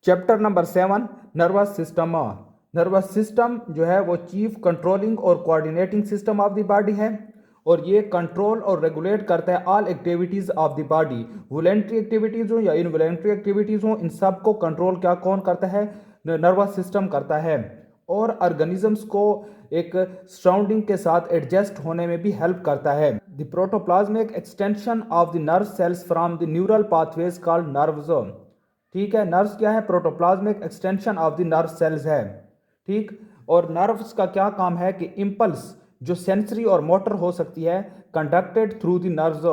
Chapter number 7 nervous system. Nervous system जो है वो चीफ कंट्रोलिंग और coordinating system of the body है और ये कंट्रोल और रेगुलेट करता है all activities of the body, voluntary activities हो या इनवॉलेंट्री एक्टिविटीज हो, इन सब को कंट्रोल क्या कौन करता है? नर्वस सिस्टम करता है। और ऑर्गेनिजम्स को एक सराउंडिंग के साथ एडजस्ट होने में भी हेल्प करता है। The protoplasmic extension of the nerve cells from the neural pathways called nerves. ठीक है, नर्व्स क्या है? Protoplasmic extension of the nerve cells है। ठीक, और नर्व्स का क्या काम है कि इंपल्स जो सेंसरी और मोटर हो सकती है conducted through the nerves,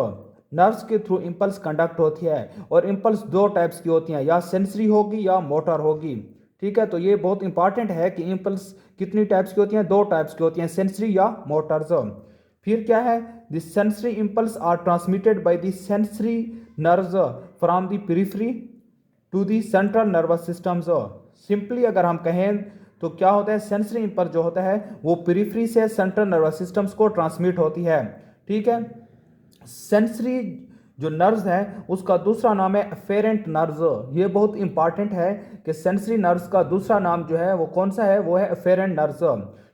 nerves के थ्रू इंपल्स कंडक्ट होती है। और इंपल्स दो टाइप्स की होती हैं, या सेंसरी होगी या मोटर होगी। ठीक है, तो ये बहुत इंपॉर्टेंट है कि इंपल्स कितनी टाइप्स की होती हैं? दो टाइप्स की होती हैं, सेंसरी या मोटर्स। फिर क्या है? The sensory impulse are transmitted by the sensory nerves from the periphery to the central nervous systems. Simply अगर हम कहें तो क्या होता है? सेंसरी इंपल्स जो होता है वो पेरिफेरी से सेंट्रल नर्वस सिस्टम्स को ट्रांसमिट होती है। ठीक है, सेंसरी जो नर्व्स है उसका दूसरा नाम है अफेरेंट नर्व्स। ये बहुत इंपॉर्टेंट है कि सेंसरी नर्व्स का दूसरा नाम जो है वो कौन सा है? वो है अफेरेंट नर्व्स।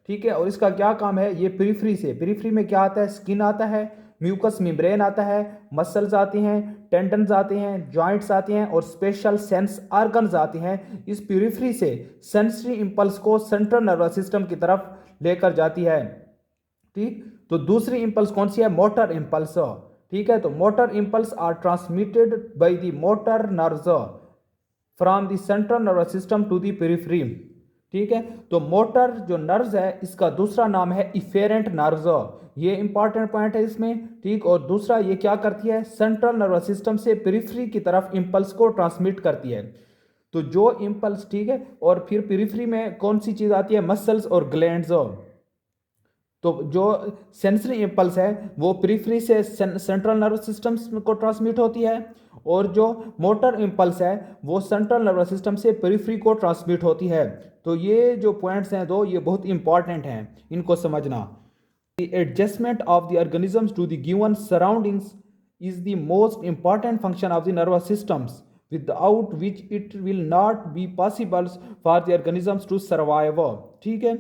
ठीक है, और इसका क्या काम है? ये पेरिफेरी से, पेरिफेरी में क्या आता है? स्किन आता है, म्यूकस मेम्ब्रेन आता है, मसल्स आती हैं, टेंडन्स आते हैं, जॉइंट्स आते हैं और स्पेशल सेंस ऑर्गन्स आते हैं। इस पेरिफेरी से सेंसरी इंपल्स को सेंट्रल नर्वस सिस्टम की तरफ लेकर जाती है। ठीक, तो दूसरी इंपल्स कौन सी है? Motor impulse. ठीक है, तो motor impulse are transmitted by the motor nerves from the central nervous system to the periphery. ठीक है, तो मोटर जो नर्व्स है इसका दूसरा नाम है इफेरेंट नर्व्स। ये इंपॉर्टेंट पॉइंट है इसमें। ठीक, और दूसरा ये क्या करती है? सेंट्रल नर्वस सिस्टम से पेरिफेरी की तरफ इंपल्स को ट्रांसमिट करती है। तो जो इंपल्स, ठीक है, और फिर पेरिफेरी में कौन सी चीज आती है? मसल्स और ग्लैंड्स। तो जो सेंसरी इंपल्स है वो पेरिफेरी से सेंट्रल नर्वस सिस्टम को ट्रांसमिट होती है और जो मोटर इंपल्स है वो सेंट्रल नर्वस सिस्टम से पेरिफेरी को ट्रांसमिट होती है। तो ये जो पॉइंट्स हैं दो, ये बहुत इंपॉर्टेंट हैं, इनको समझना। The adjustment of the organisms to the given surroundings is the most important function of the nervous systems, without which it will not be possible for the organisms to survive। ठीक है,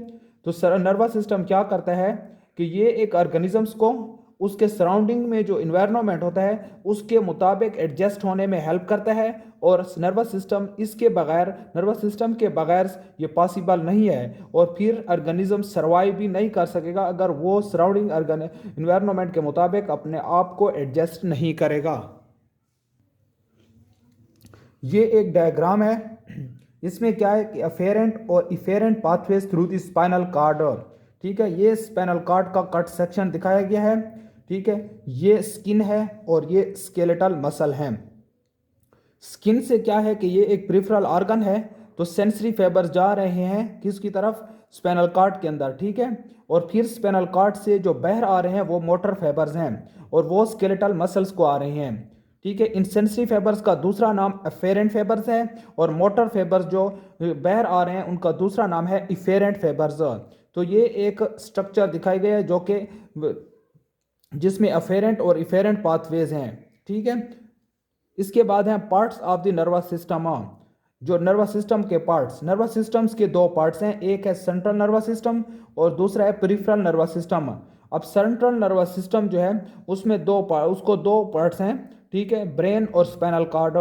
तो nervous system क्या करता है कि ये एक organisms को उसके सराउंडिंग में जो इन्वायरमेंट होता है उसके मुताबिक एडजस्ट होने में हेल्प करता है। और नर्वस सिस्टम इसके बगैर, नर्वस सिस्टम के बगैर ये पॉसिबल नहीं है। और फिर ऑर्गेनिज्म सर्वाइव भी नहीं कर सकेगा अगर वो सराउंडिंग इन्वायरमेंट के मुताबिक अपने आप को एडजस्ट नहीं करेगा। ये एक डायग्राम है, इसमें क्या है कि अफेरेंट और efferent pathways through the spinal cord. ठीक है, ये स्पाइनल कार्ड का कट सेक्शन दिखाया गया है। ठीक है, ये स्किन है और ये स्केलेटल मसल है। स्किन से क्या है कि ये एक प्रिफरल ऑर्गन है, तो सेंसरी फाइबर्स जा रहे हैं किसकी तरफ? स्पाइनल कार्ड के अंदर। ठीक है, और फिर स्पाइनल कार्ड से जो बाहर आ रहे हैं वो मोटर फाइबर्स हैं और वो स्केलेटल मसल्स को आ रहे हैं। ठीक है, इन सेंसरी फाइबर्स का दूसरा नाम अफेरेंट फाइबर्स है और मोटर फाइबर्स जो बाहर आ रहे हैं उनका दूसरा नाम है इफेरेंट फाइबर्स। तो ये एक स्ट्रक्चर दिखाई गया है जो कि जिसमें अफेरेंट और इफेरेंट पाथवेज हैं। ठीक है, इसके बाद हैं parts of the nervous system. जो नर्वस सिस्टम के पार्ट्स, नर्वस सिस्टम्स के दो पार्ट्स हैं, एक है सेंट्रल नर्वस सिस्टम और दूसरा है पेरिफेरल नर्वस सिस्टम। अब सेंट्रल नर्वस सिस्टम जो है उसमें उसको दो पार्ट्स हैं। ठीक है, ब्रेन और स्पाइनल कार्ड।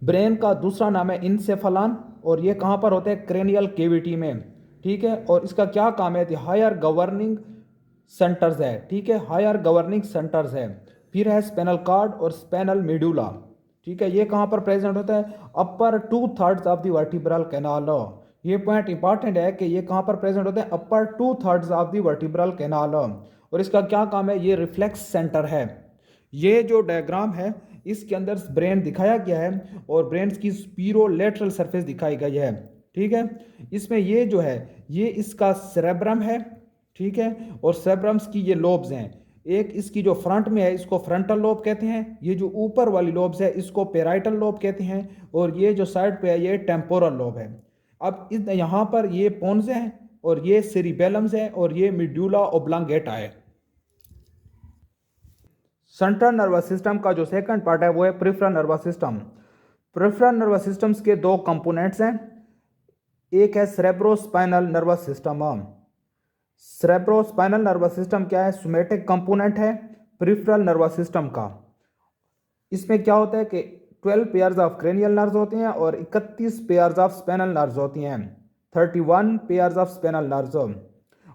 ब्रेन का दूसरा नाम है इंसेफेलॉन और ये कहाँ पर होता है? क्रेनियल केविटी में। ठीक है, और इसका क्या काम है? हायर गवर्निंग सेंटर्स है। ठीक है, हायर गवर्निंग सेंटर्स है। फिर है स्पाइनल कार्ड और स्पाइनल मेडुला। ठीक है, ये कहाँ पर प्रेजेंट होता है? अपर 2/3 ऑफ द वर्टिब्रल कैनाल। ये पॉइंट इंपॉर्टेंट है कि ये कहाँ पर प्रेजेंट होते हैं? अपर 2/3 ऑफ द वर्टिब्रल कैनाल। और इसका क्या काम है? ये रिफ्लेक्स सेंटर है। ये जो डायग्राम है इसके अंदर ब्रेन दिखाया गया है और ब्रेन की स्पीरोलेटरल सरफेस दिखाई गई है। ठीक है, इसमें ये जो है ये इसका सेरेब्रम है। ठीक है, और सेरेब्रम्स की ये लोब्स हैं। एक इसकी जो फ्रंट में है इसको फ्रंटल लोब कहते हैं, ये जो ऊपर वाली लोब्स है इसको पेराइटल लोब कहते हैं और ये जो साइड पे है ये टेम्पोरल लोब है। अब यहाँ पर ये पोन्स हैं और ये सेरिबेलम्स है और ये मिड्यूला ओब्लांगेटा है। सेंट्रल नर्वस सिस्टम का जो सेकंड पार्ट है वो है peripheral nervous system. Peripheral nervous systems के दो कंपोनेंट्स हैं, एक है cerebrospinal nervous system. Cerebrospinal nervous system क्या है? सोमैटिक कंपोनेंट है प्रिफ्रल नर्वस सिस्टम का। इसमें क्या होता है कि 12 पेयर्स ऑफ क्रेनियल नर्व्स होती हैं और 31 पेयर्स ऑफ स्पाइनल नर्व्स होती हैं, 31 पेयर्स ऑफ स्पाइनल नर्व्स।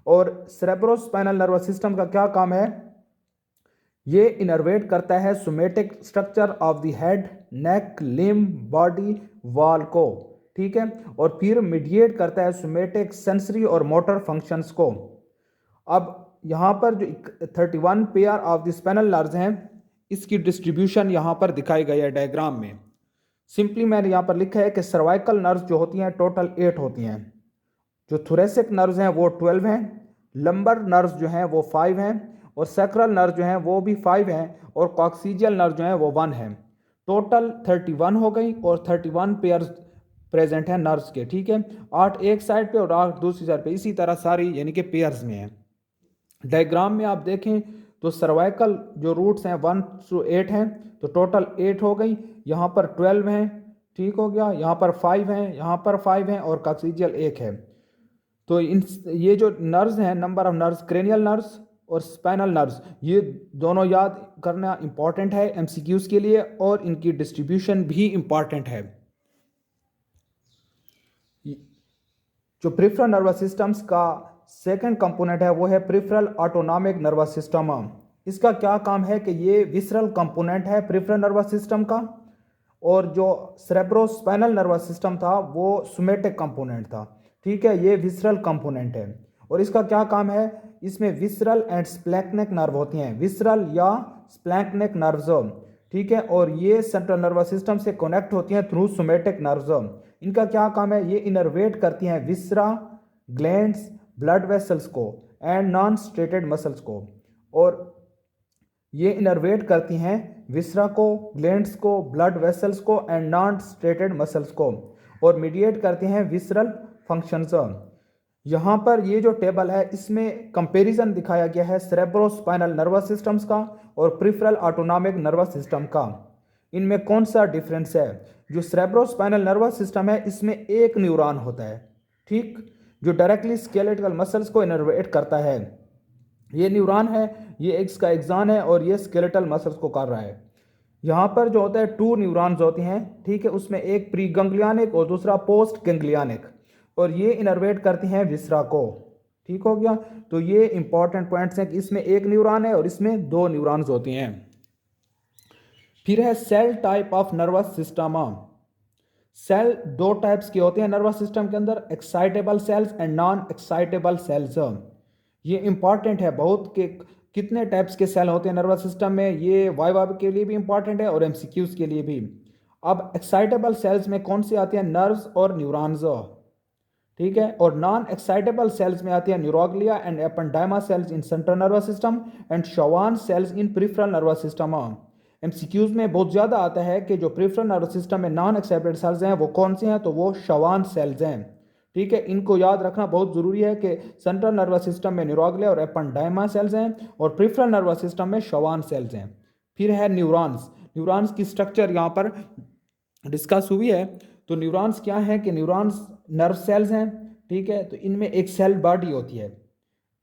और सेरेब्रोस्पाइनल नर्वस सिस्टम का क्या काम है? ये इनर्वेट करता है somatic structure of the head, neck, limb, body, wall को, ठीक है, और फिर मीडिएट करता है सोमैटिक सेंसरी और मोटर फंक्शंस को। अब यहाँ पर जो 31 pair of the spinal nerves हैं, इसकी डिस्ट्रीब्यूशन यहाँ पर दिखाई गई है डायग्राम में। सिंपली मैंने यहाँ पर लिखा है कि सर्वाइकल नर्व्स जो होती हैं टोटल 8 होती हैं, जो थोरेसिक नर्व्स हैं वो 12 हैं, लंबर नर्व्स जो हैं वो 5 हैं, और सैक्रल नर्व जो हैं वो भी 5 हैं, और कॉक्सीजियल नर्व जो हैं वो 1 है। टोटल 31 हो गई और 31 पेयर्स प्रेजेंट हैं नर्व्स के, ठीक है, 8 एक साइड पे और 8 दूसरी साइड पे, इसी तरह सारी यानी कि पेयर्स में है। डायग्राम में आप देखें तो सर्वाइकल जो रूट्स हैं 1 to 8 हैं, तो टोटल 8 हो गई, यहाँ पर 12 हैं, ठीक हो गया, यहाँ पर 5 हैं, यहाँ पर 5 हैं, और कॉक्सीजियल 1 है। तो इन ये जो नर्व्स हैं, number of nerves, cranial nerves और स्पाइनल नर्व्स, ये दोनों याद करना इंपॉर्टेंट है एमसीक्यूज के लिए, और इनकी डिस्ट्रीब्यूशन भी इंपॉर्टेंट है। जो प्रिफ्रल नर्वस सिस्टम्स का सेकंड कंपोनेंट है वो है प्रिफ्रल ऑटोनॉमिक नर्वस सिस्टम। इसका क्या काम है कि ये विसरल कंपोनेंट है प्रिफ्रल नर्वस सिस्टम का, और जो सेरेब्रोस्पाइनल नर्वस सिस्टम था वो सोमैटिक कंपोनेंट था, ठीक है, ये विसरल कंपोनेंट है। और इसका क्या काम है? इसमें विसरल एंड स्प्लैंक्निक नर्व होती हैं, विसरल या स्प्लैंक्निक नर्व्स, ठीक है, और ये सेंट्रल नर्वस सिस्टम से कनेक्ट होती हैं थ्रू सोमैटिक नर्व्स। इनका क्या काम है? ये इनर्वेट करती हैं विसरा, ग्लैंड्स, ब्लड वेसल्स को एंड नॉन स्ट्रेटेड मसल्स को, और ये इनर्वेट करती हैं विसरा को, ग्लैंड्स को, ब्लड वेसल्स को एंड नॉन स्ट्रेटेड मसल्स को, और मीडिएट करती हैं विसरल फंक्शंस। यहाँ पर ये जो टेबल है इसमें कंपैरिजन दिखाया गया है सेरेब्रोस्पाइनल नर्वस सिस्टम्स का और प्रिफ्रल ऑटोनॉमिक नर्वस सिस्टम का। इनमें कौन सा डिफरेंस है? जो सेरेब्रोस्पाइनल नर्वस सिस्टम है इसमें एक न्यूरॉन होता है, ठीक, जो डायरेक्टली स्केलेटल मसल्स को इनर्वेट करता है। ये न्यूरॉन है, ये इसका एक्सॉन है, और ये स्केलेटल मसल्स को कर रहा है। यहाँ पर जो होता है 2 न्यूरॉन्स होती हैं, ठीक है, उसमें एक प्री गैंग्लियनिक और दूसरा पोस्ट गैंग्लियनिक, और ये इनर्वेट करती हैं विसरा को, ठीक हो गया। तो ये इंपॉर्टेंट पॉइंट्स हैं कि इसमें एक न्यूरॉन है और इसमें 2 न्यूरॉन्स होती हैं। फिर है cell type of nervous system. Cell 2 types के होते हैं नर्वस सिस्टम के अंदर, excitable cells and non excitable cells. ये इंपॉर्टेंट है बहुत कि कितने टाइप्स के सेल होते हैं नर्वस सिस्टम में, ये वाइवा के लिए भी इंपॉर्टेंट है और एमसीक्यूज के लिए भी। अब एक्साइटेबल सेल्स में कौन सी आती हैं? नर्व्स और न्यूरॉन्स, ठीक है, और नॉन एक्साइटेबल सेल्स में आती है neuroglia and ependyma cells in central nervous system and Schwann cells in peripheral nervous system. MCQs में बहुत ज़्यादा आता है कि जो प्रिफ्रल नर्वस सिस्टम में नॉन एक्साइटेड सेल्स हैं वो कौन से हैं, तो वो शवान सेल्स हैं, ठीक है। इनको याद रखना बहुत ज़रूरी है कि सेंट्रल नर्वस सिस्टम में न्यूरोग्लिया और एपेंडाइमा सेल्स हैं और प्रिफ्रल नर्वस सिस्टम में शवान सेल्स हैं। फिर है न्यूरॉन्स। न्यूरॉन्स की स्ट्रक्चर यहाँ पर डिस्कस हुई है। तो न्यूरॉन्स क्या है कि न्यूरॉन्स नर्व सेल्स हैं, ठीक है, तो इनमें एक सेल बॉडी होती है,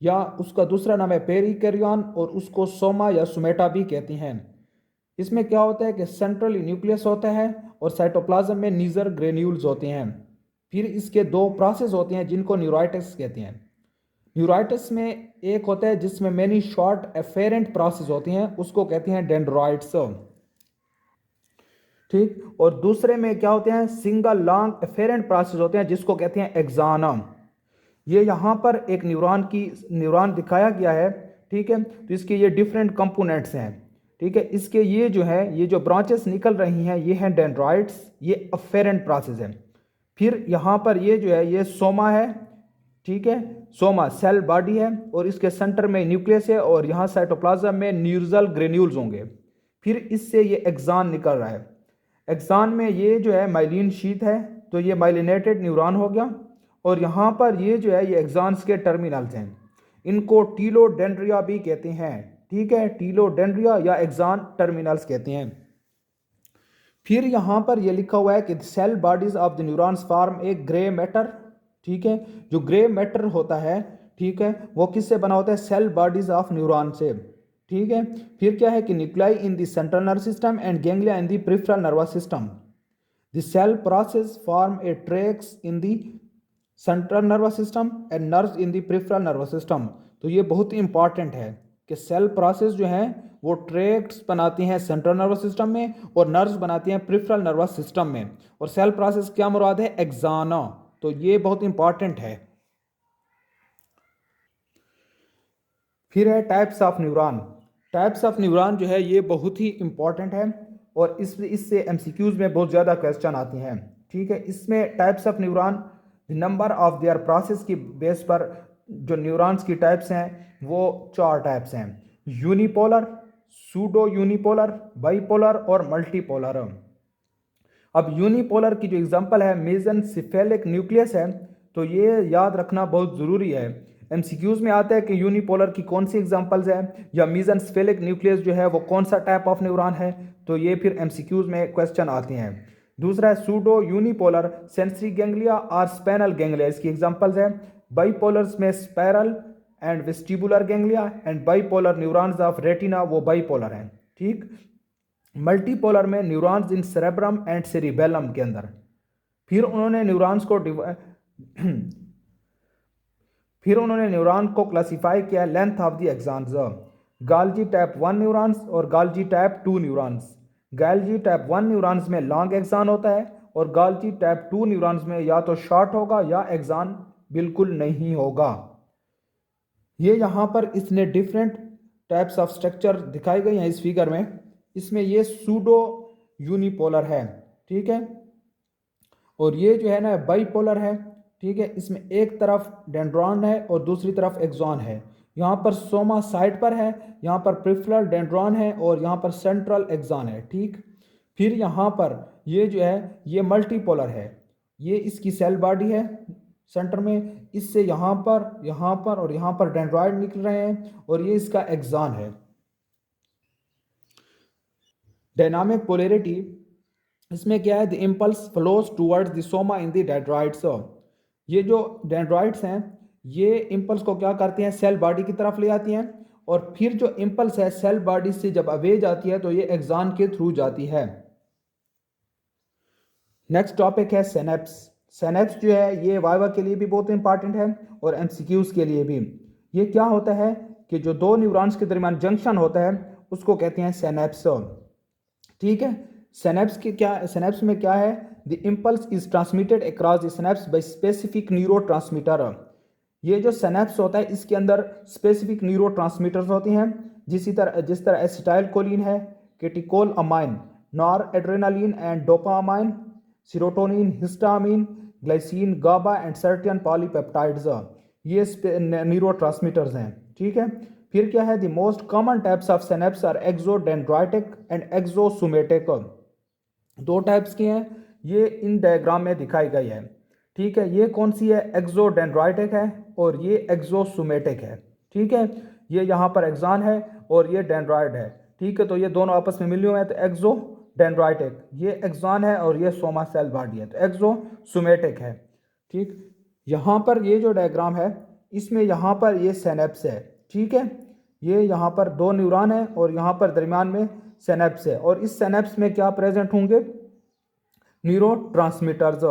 या उसका दूसरा नाम है पेरिकैरियन, और उसको सोमा या सोमेटा भी कहते हैं। इसमें क्या होता है कि सेंट्रल न्यूक्लियस होता है और साइटोप्लाज्म में नीजर ग्रेन्यूल्स होते हैं। फिर इसके 2 प्रोसेस होते हैं जिनको न्यूराइटिस कहते हैं। न्यूराइटिस में एक होता है जिसमें मेनी शॉर्ट एफेरेंट प्रोसेस होती हैं, उसको कहते हैं डेंड्राइट्स, ठीक, और दूसरे में क्या होते हैं? सिंगल लॉन्ग एफेरेंट प्रोसेस होते हैं जिसको कहते हैं एक्सॉन। ये यहाँ पर एक न्यूरॉन दिखाया गया है, ठीक है, तो इसके ये डिफरेंट कंपोनेंट्स हैं, ठीक है। इसके ये जो है ये जो ब्रांचेस निकल रही हैं ये हैं डेंड्राइट्स, ये अफेरेंट प्रोसेस है। फिर यहाँ पर ये जो है ये सोमा है, ठीक है, सोमा सेल बॉडी है और इसके सेंटर में न्यूक्लियस है और यहाँ साइटोप्लाज्म में न्यूरल ग्रेन्यूल्स होंगे। फिर इससे ये एक्सॉन निकल रहा है। एक्सॉन में ये जो है माइलिन शीथ है, तो ये माइलिनेटेड न्यूरॉन हो गया, और यहाँ पर ये जो है ये एक्सॉन्स के टर्मिनल्स हैं, इनको टीलोडेंड्रिया भी कहते हैं, ठीक है, टीलोडेंड्रिया या एक्सॉन टर्मिनल्स कहते हैं। फिर यहाँ पर ये लिखा हुआ है कि cell bodies of the neurons form a grey matter. ठीक है, जो ग्रे मैटर होता है, ठीक है, वो किससे बना होता है? सेल बॉडीज ऑफ न्यूरॉन से। ठीक है, फिर क्या है कि nuclei in the central nervous system and ganglia in the peripheral nervous system. The cell process form a tracts in the central nervous system and nerves in the peripheral nervous system. तो ये बहुत ही important है कि cell process जो है वो tracts बनाती हैं सेंट्रल नर्वस सिस्टम में और नर्व्स बनाती हैं पेरिफेरल नर्वस सिस्टम में। और सेल प्रोसेस क्या मुराद है? एक्साना। तो ये बहुत इंपॉर्टेंट है। फिर है types of neuron. Types of neuron जो है ये बहुत ही इंपॉर्टेंट है और इससे एमसीक्यूज में बहुत ज़्यादा क्वेश्चन आती हैं। ठीक है, इसमें types of neuron number of their process की बेस पर जो न्यूरॉन्स की टाइप्स हैं वो 4 टाइप्स हैं: यूनिपोलर, सूडो यूनिपोलर, बाइपोलर और मल्टीपोलर। अब यूनिपोलर की जो एग्जांपल है मेसेनसेफेलिक न्यूक्लियस है, तो ये याद रखना बहुत ज़रूरी है। एमसीक्यूज में आता है कि यूनिपोलर की कौन सी एग्जांपल्स है या मेसेनसेफेलिक न्यूक्लियस जो है वो कौन सा टाइप ऑफ न्यूरॉन है, तो ये फिर एमसीक्यूज में क्वेश्चन आते हैं। दूसरा है सूडो यूनिपोलर सेंसरी गैंग्लिया और स्पेनल गैंग्लिया, इसकी एग्जांपल्स है। बाइपोलर्स में spiral and vestibular ganglia and bipolar neurons of retina वो बाइपोलर हैं। ठीक, मल्टीपोलर में neurons in cerebrum and cerebellum के अंदर। फिर उन्होंने न्यूरॉन्स को फिर उन्होंने न्यूरॉन को क्लासिफाई किया length of the axons, Golgi type 1 neurons और Golgi type 2 neurons. Golgi type 1 neurons में लॉन्ग एक्सॉन होता है और गाल्जी टाइप 2 न्यूरॉन्स में या तो शॉर्ट होगा या एक्सॉन बिल्कुल नहीं होगा। ये यहाँ पर इसने डिफरेंट टाइप्स ऑफ स्ट्रक्चर दिखाए गए हैं इस फिगर में। इसमें ये सूडो यूनिपोलर है, ठीक है, और ये जो है ना बाइपोलर है। ठीक है, इसमें एक तरफ डेंड्रॉन है और दूसरी तरफ एक्सॉन है। यहाँ पर सोमा साइड पर है, यहाँ पर प्रिफ्रल डेंड्रॉन है और यहाँ पर सेंट्रल एक्सॉन है। ठीक, फिर यहाँ पर ये जो है ये मल्टीपोलर है। ये इसकी सेल बॉडी है सेंटर में, इससे यहाँ पर और यहाँ पर डेंड्रॉइड निकल रहे हैं और ये इसका एक्सॉन है। डायनामिक पोलैरिटी इसमें क्या है? The impulse flows towards the Soma in the dendrites. ये जो डेंड्राइट्स हैं ये इम्पल्स को क्या करती हैं? सेल बॉडी की तरफ ले आती हैं और फिर जो इम्पल्स है सेल बॉडी से जब अवे जाती है तो ये एक्सॉन के थ्रू जाती है। नेक्स्ट टॉपिक है सिनेप्स। सिनेप्स जो है ये वाइवा के लिए भी बहुत इंपॉर्टेंट है और एमसीक्यूज के लिए भी। ये क्या होता है कि जो दो न्यूरॉन्स के दरमियान जंक्शन होता है उसको कहते हैं सिनेप्स। ठीक है, सिनेप्स में क्या है? The impulse is transmitted across the synapse by specific neurotransmitter. ये जो सिनेप्स होता है इसके अंदर स्पेसिफिक न्यूरोट्रांसमीटर्स होती हैं, जिस तरह एसिटाइल कोलिन है, catechol amine, nor adrenaline and dopamine, serotonin, histamine, glycine, GABA and certain polypeptides. ये न्यूरोट्रांसमीटर्स हैं। ठीक है, फिर क्या है? The most common types of synapse are axodendritic and axosomatic. 2 types की हैं, ये इन डायग्राम में दिखाई गई है। ठीक है, ये कौन सी है? एक्सोडेंड्राइटिक है और ये एक्सोसोमेटिक है। ठीक है, ये यहाँ पर एक्सॉन है और ये डेंड्राइड है। ठीक है, तो ये दोनों आपस में मिले हुए हैं तो एक्सोडेंड्राइटिक, ये एक्सॉन है और ये सोमा सेल बॉडी है तो एक्सोसोमेटिक है। ठीक, यहाँ पर ये जो डायग्राम है इसमें यहाँ पर ये सिनेप्स है। ठीक है, ये यहाँ पर 2 न्यूरॉन है और यहाँ पर दरमियान में सिनेप्स है और इस सिनेप्स में क्या प्रेजेंट होंगे? न्यूरोट्रांसमीटर्स।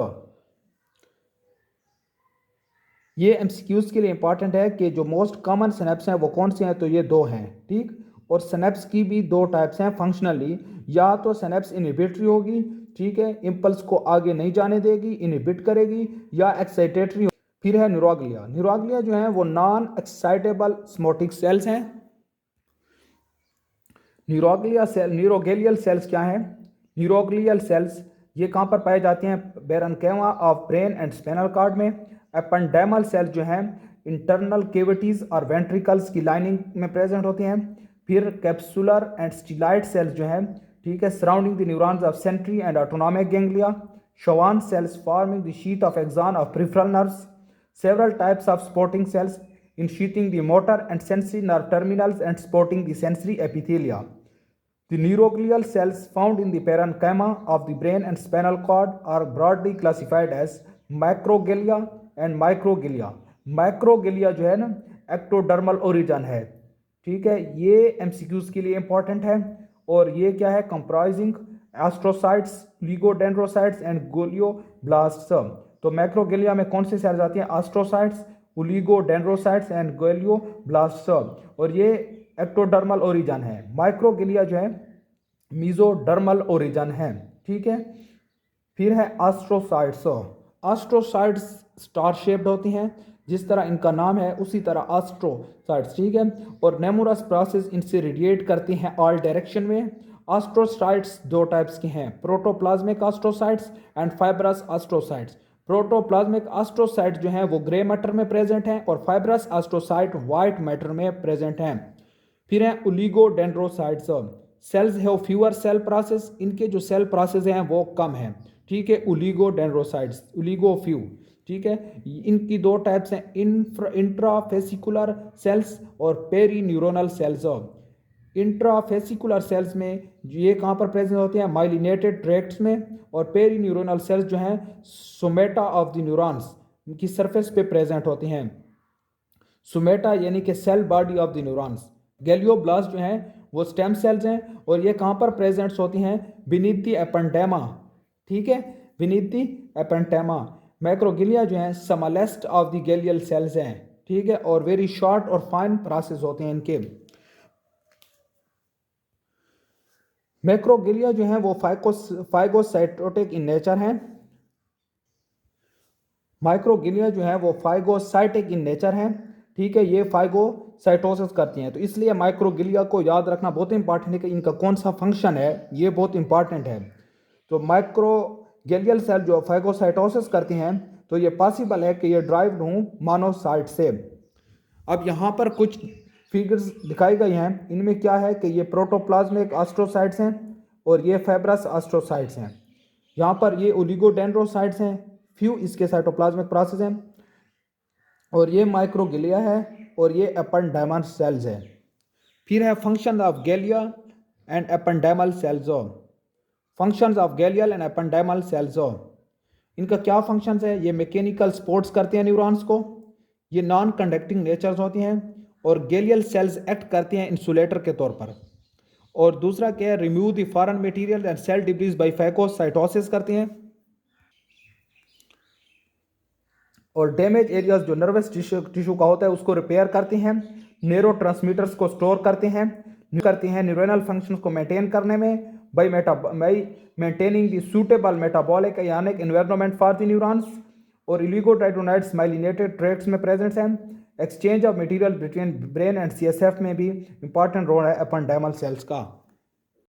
ये एमसीक्यूज के लिए इंपॉर्टेंट है कि जो मोस्ट कॉमन सिनेप्स हैं वो कौन से हैं, तो ये 2 हैं। ठीक, और सिनेप्स की भी 2 टाइप्स हैं फंक्शनली, या तो सिनेप्स इनहिबिटरी होगी, ठीक है, इम्पल्स को आगे नहीं जाने देगी, इनहिबिट करेगी, या एक्साइटेटरी। फिर है न्यूरोग्लिया। न्यूरोग्लिया जो है वो नॉन एक्साइटेबल स्मोटिक सेल्स हैं। न्यूरोगेलियल सेल्स क्या हैं? न्यूरोग्लियल सेल्स ये कहाँ पर पाए जाती हैं? Parenchyma of brain and spinal cord में। एपेंडेमल सेल्स जो हैं इंटरनल केविटीज और वेंट्रिकल्स की लाइनिंग में प्रेजेंट होती हैं। फिर कैप्सुलर एंड स्टिलाइट सेल्स जो हैं, ठीक है, surrounding the neurons of sentry and autonomic ganglia. Schwann cells forming the sheath of axon of peripheral nerves. Several types of sporting cells in sheathing the motor and sensory nerve terminals and supporting the sensory epithelia. The neuroglial cells found in the parenchyma of the brain and spinal cord are broadly classified as macroglia and microglia. Macroglia जो है ना ectodermal origin है, ठीक है, ये MCQs के लिए important है। और ये क्या है, कंप्राइजिंग एस्ट्रोसाइट्स, लिगोडेंड्रोसाइट्स एंड गोलियोब्लास्ट्स। तो मैक्रोगिलिया में कौन सी सेल्स आती हैं, एस्ट्रोसाइट्स, ओलिगोडेंड्रोसाइट्स एंड गोलियोब्लास्ट्स, और ये एक्टोडर्मल ओरिजिन है। माइक्रोगिलिया जो है मीजोडर्मल ओरिजिन है, ठीक है। फिर है एस्ट्रोसाइट्स। एस्ट्रोसाइट्स स्टार शेप्ड होती हैं, जिस तरह इनका नाम है उसी तरह एस्ट्रोसाइट्स, ठीक है। और नेमुरस प्रोसेस इनसे रेडिएट करती हैं ऑल डायरेक्शन में। एस्ट्रोसाइट्स दो टाइप्स की हैं, protoplasmic astrocytes and fibrous astrocytes. Protoplasmic astrocyte जो हैं वो ग्रे मैटर में प्रेजेंट हैं और फाइब्रस एस्ट्रोसाइट वाइट मैटर में प्रेजेंट हैं। फिर हैं ओलिगोडेंड्रोसाइट्स। सेल्स है फ्यूअर सेल प्रोसेस, इनके जो सेल प्रोसेस हैं वो कम हैं, ठीक है। ओलिगोडेंड्रोसाइट्स, ओलिगोफ्यू, ठीक है। इनकी दो टाइप्स हैं, इंट्राफेसिकुलर सेल्स और peri neuronal cells. Intrafascicular cells में ये कहाँ पर प्रेजेंट होते हैं, माइलिनेटेड ट्रैक्ट्स में, और पेरी न्यूरोनल सेल्स जो हैं सोमेटा ऑफ द न्यूरॉन्स की सरफेस पे प्रेजेंट होती हैं। सोमेटा यानी कि cell body of the neurons. Glioblast जो हैं वो स्टेम सेल्स हैं और ये कहाँ पर प्रेजेंट्स होती हैं, बीनीथ द एपेंडेमा, ठीक है, बीनीथ द एपेंडेमा। मैक्रोगिलिया जो हैं स्मॉलेस्ट ऑफ द गैलियल सेल्स हैं, ठीक है, और वेरी शॉर्ट और फाइन प्रोसेस होते हैं इनके। मैक्रोगिलिया जो हैं वो फाइगोसाइटोटिक इन नेचर हैं। माइक्रोगिलिया जो है वो फाइगोसाइटिक इन नेचर हैं, ठीक है, ये फाइगोसाइटोसिस करती हैं। तो इसलिए माइक्रोगिलिया को याद रखना बहुत इंपॉर्टेंट है कि इनका कौन सा फंक्शन है, ये बहुत इंपॉर्टेंट है। तो माइक्रोगेलियल सेल जो फाइगोसाइटोसिस करती हैं तो ये पॉसिबल है कि ये ड्राइव्ड हों मोनोसाइट से। अब यहाँ पर कुछ फिगर्स दिखाई गई हैं, इनमें क्या है कि ये प्रोटोप्लाज्मिक एस्ट्रोसाइट्स हैं और ये फाइब्रस एस्ट्रोसाइट्स हैं। यहाँ पर ये ओलिगोडेंड्रोसाइट्स हैं, फ्यू इसके साइटोप्लाज्मिक प्रोसेस हैं, और ये माइक्रोगिलिया है और ये एपेंडेमल सेल्स है। फिर है function of glia and ependymal cells. Functions of glial and ependymal cells, इनका क्या फंक्शंस है, ये मैकेनिकल सपोर्ट्स करते हैं न्यूरॉन्स को, ये नॉन कंडक्टिंग नेचर्स होती हैं, और गैलियल सेल्स एक्ट करती हैं इंसुलेटर के तौर पर। और दूसरा क्या है, remove the foreign material and cell debris by phagocytosis करती हैं। और डैमेज एरियाज जो नर्वस टिश्यू का होता है उसको रिपेयर करती हैं। न्यूरो ट्रांसमीटर्स को स्टोर करते हैं न्यूरल फंक्शंस को मेंटेन करने में, by maintaining the suitable metabolic ionic environment for the neurons. और इलिगोटाइटोनाइट्स माइलिनेटेड ट्रैक्ट्स में प्रेजेंट हैं। Exchange of material between brain and CSF में भी इंपॉर्टेंट रोल है एपेंडेमल सेल्स का।